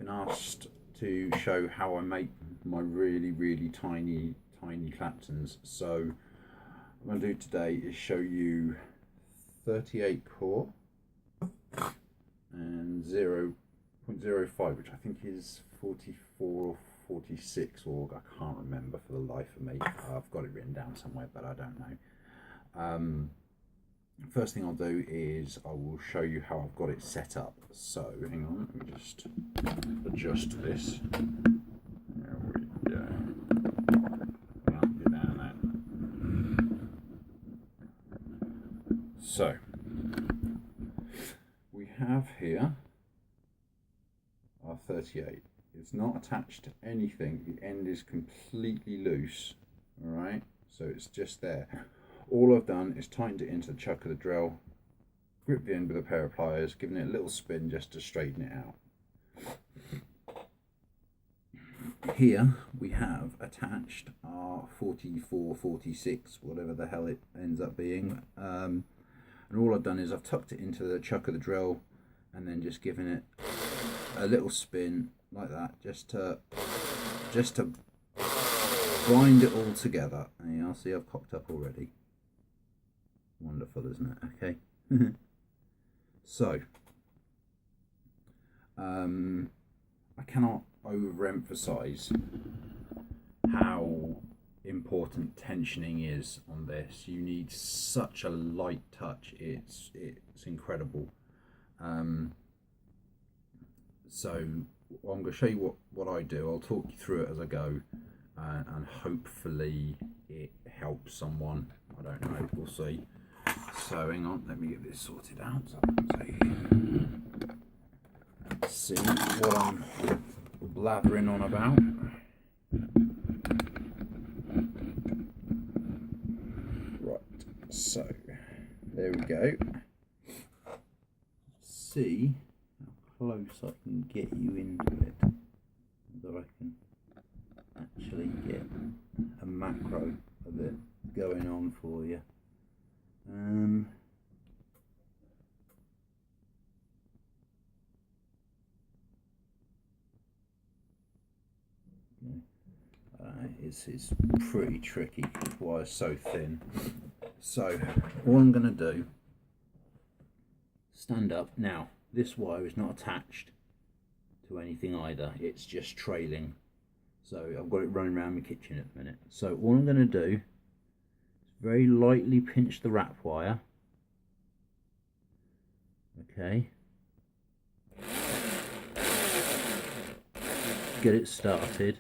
been asked to show how I make my really tiny Claptons. So what I'm going to do today is show you 38 core and 0.05, which I think is 44 or 46 org. I can't remember for the life of me. I've got it written down somewhere, but I don't know. First thing I'll do is I will show you how I've got it set up. So hang on, let me just adjust this. There we go. Yeah, do that and that. So we have here our 38. It's not attached to anything. The end is completely loose. All right, so it's just there. All I've done is tightened it into the chuck of the drill, gripped the end with a pair of pliers, given it a little spin just to straighten it out. Here we have attached our 44, 46, whatever the hell it ends up being. And all I've done is I've tucked it into the chuck of the drill and then just given it a little spin like that, just to bind it all together. And you'll see I've cocked up already. Wonderful, isn't it? Okay. So I cannot overemphasize how important tensioning is on this. You need such a light touch. It's incredible. So I'm going to show you what I do. I'll talk you through it as I go, and hopefully it helps someone. I don't know, we'll see. So hang on, let me get this sorted out so I can see what I'm blathering on about. Right, so there we go. See how close I can get you into it, so I can actually get a macro of it going on for you. It's pretty tricky because the wire's so thin. So all I'm going to do, stand up. Now this wire is not attached to anything either, it's just trailing. So I've got it running around my kitchen at the minute. So all I'm going to do is very lightly pinch the wrap wire. Okay. Get it started.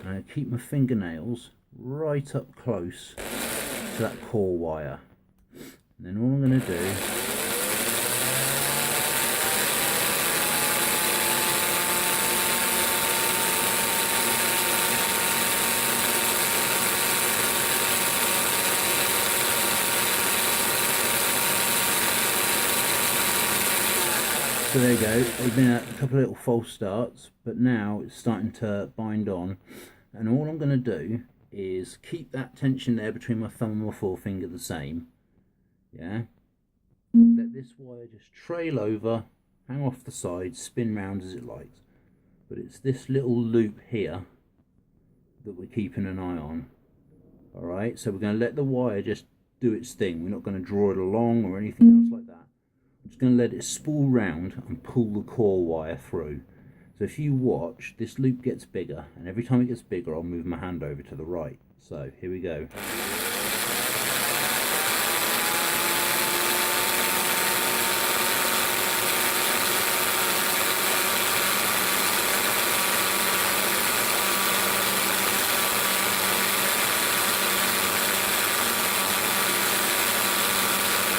And I keep my fingernails right up close to that core wire. And then all I'm going to do so there you go, there's been a couple of little false starts, but now it's starting to bind on. And all I'm going to do is keep that tension there between my thumb and my forefinger the same. Yeah. Let this wire just trail over, hang off the side, spin round as it likes. But it's this little loop here that we're keeping an eye on. Alright, so we're going to let the wire just do its thing. We're not going to draw it along or anything else like that. I'm just going to let it spool round and pull the core wire through. So if you watch, this loop gets bigger, and every time it gets bigger I'll move my hand over to the right. So here we go.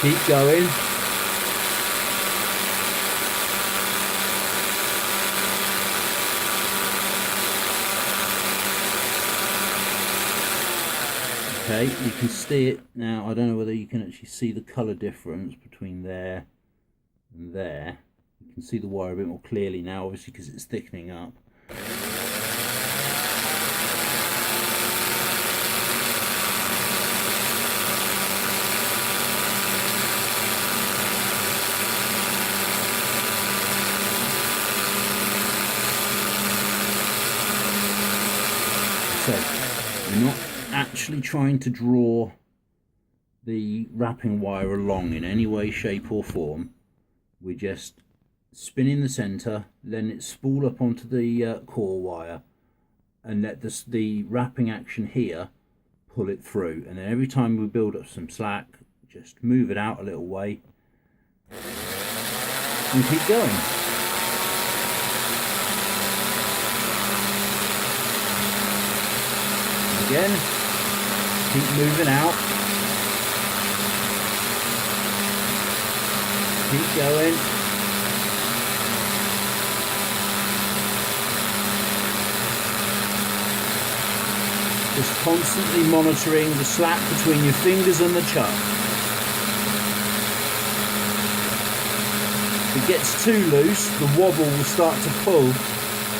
Keep going. Okay, you can see it now. I don't know whether you can actually see the colour difference between there and there. You can see the wire a bit more clearly now, obviously because it's thickening up. said, we're not actually trying to draw the wrapping wire along in any way, shape or form. We're just spinning the centre, letting it spool up onto the core wire, and let the wrapping action here pull it through. And then every time we build up some slack, just move it out a little way and keep going. Again, keep moving out, keep going. Just constantly monitoring the slack between your fingers and the chuck. If it gets too loose, the wobble will start to pull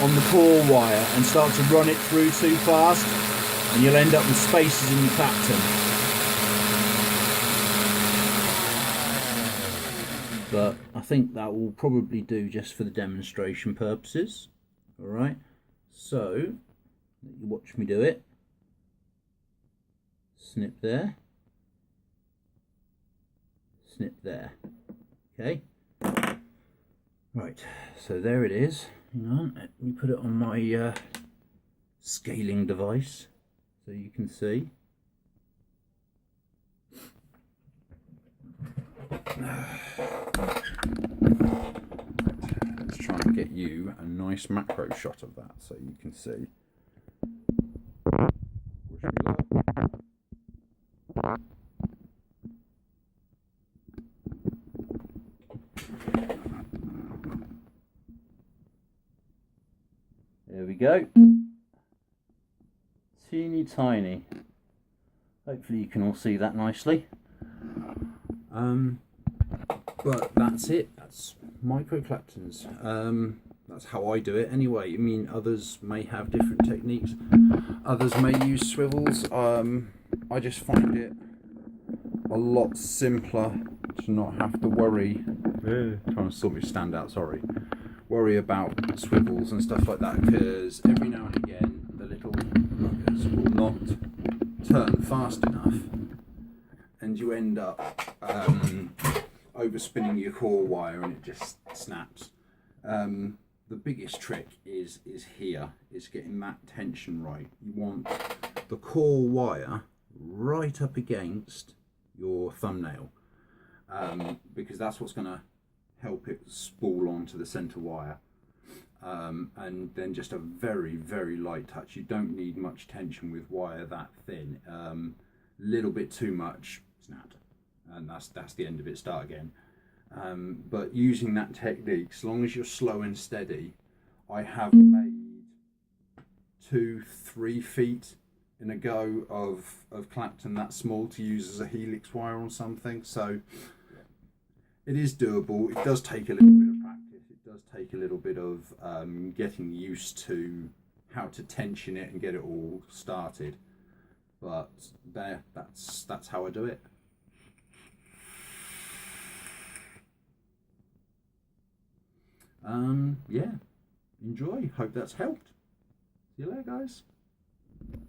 on the core wire and start to run it through too fast, and you'll end up with spaces in your Clapton. But I think that will probably do just for the demonstration purposes. Alright, so you watch me do it. Snip there, snip there. Okay, right, so there it is. Hang on, let me put it on my scaling device so you can see. Let's try and get you a nice macro shot of that so you can see. Wish me luck. There we go. Teeny tiny. Hopefully you can all see that nicely. But that's it. That's micro Claptons. That's how I do it anyway. I mean, others may have different techniques. Others may use swivels. I just find it a lot simpler to not have to worry. Trying to sort me stand out, sorry. Worry about swivels and stuff like that, because every now and again the little nuggets will not turn fast enough and you end up overspinning your core wire and it just snaps. The biggest trick is here, is getting that tension right. You want the core wire right up against your thumbnail, because that's what's going to help it spool onto the center wire, and then just a very, very light touch. You don't need much tension with wire that thin. Little bit too much, snapped, and that's the end of it. Start again. But using that technique, as long as you're slow and steady, I have made 2-3 feet in a go of Clapton that small to use as a helix wire on something. So it is doable. It does take a little bit of practice. It does take a little bit of getting used to how to tension it and get it all started. But that's how I do it. Yeah, enjoy. Hope that's helped. See you later, guys.